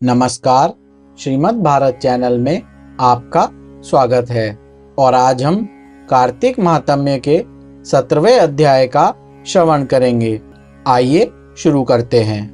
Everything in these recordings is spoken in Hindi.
नमस्कार, श्रीमद् भारत चैनल में आपका स्वागत है। और आज हम कार्तिक महात्म्य के 17वें अध्याय का श्रवण करेंगे। आइए शुरू करते हैं।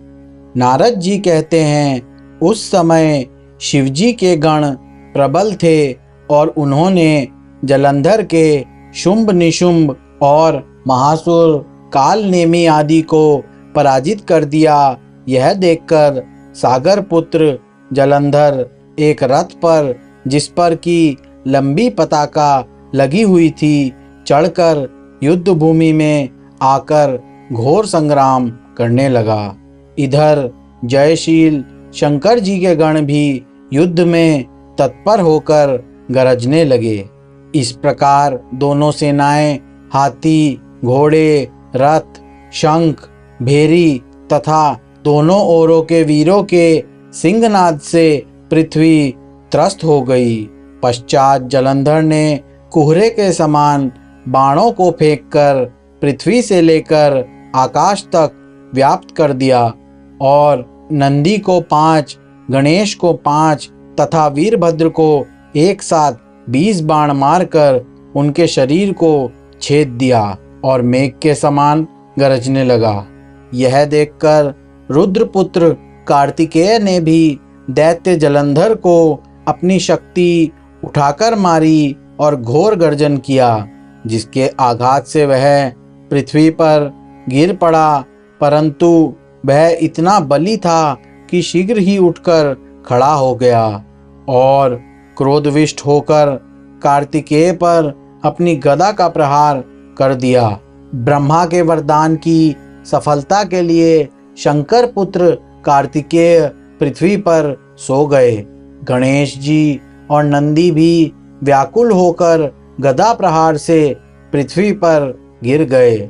नारद जी कहते हैं, उस समय शिवजी के गण प्रबल थे और उन्होंने जलंधर के शुंभ निशुंभ और महासुर काल नेमी आदि को पराजित कर दिया। यह देखकर सागर पुत्र जलंधर एक रथ पर, जिस पर की लंबी पताका लगी हुई थी, चढ़कर युद्ध भूमि में आकर घोर संग्राम करने लगा। इधर जयशील शंकर जी के गण भी युद्ध में तत्पर होकर गरजने लगे। इस प्रकार दोनों सेनाएं हाथी, घोड़े, रथ, शंख, भेरी तथा दोनों ओरों के वीरों के सिंहनाद से पृथ्वी त्रस्त हो गई। पश्चात जलंधर ने कुहरे के समान बाणों को फेंककर पृथ्वी से लेकर आकाश तक व्याप्त कर दिया और नंदी को 5, गणेश को 5 तथा वीरभद्र को एक साथ 20 बाण मारकर उनके शरीर को छेद दिया और मेघ के समान गरजने लगा। यह देखकर रुद्रपुत्र कार्तिकेय ने भी दैत्य जलंधर को अपनी शक्ति उठाकर मारी और घोर गर्जन किया, जिसके आघात से वह पृथ्वी पर गिर पड़ा। परंतु वह इतना बली था कि शीघ्र ही उठकर खड़ा हो गया और क्रोधविष्ट होकर कार्तिकेय पर अपनी गदा का प्रहार कर दिया। ब्रह्मा के वरदान की सफलता के लिए शंकर पुत्र कार्तिकेय पृथ्वी पर सो गए। गणेश जी और नंदी भी व्याकुल होकर गदा प्रहार से पृथ्वी पर गिर गए।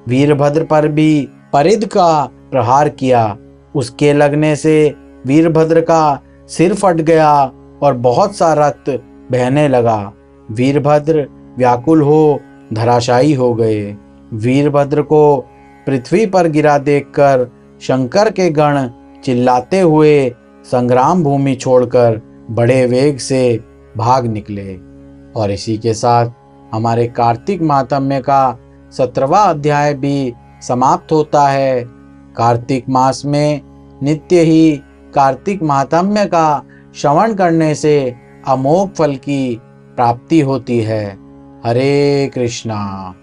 वीरभद्र पर भी परिध का प्रहार किया। उसके लगने से वीरभद्र का सिर फट गया और बहुत सा रक्त बहने लगा। वीरभद्र व्याकुल हो धराशायी हो गए। वीरभद्र को पृथ्वी पर गिरा देखकर शंकर के गण चिल्लाते हुए संग्राम भूमि छोड़कर बड़े वेग से भाग निकले। और इसी के साथ हमारे कार्तिक महात्म्य का 17वां अध्याय भी समाप्त होता है। कार्तिक मास में नित्य ही कार्तिक महात्म्य का श्रवण करने से अमोघ फल की प्राप्ति होती है। हरे कृष्णा।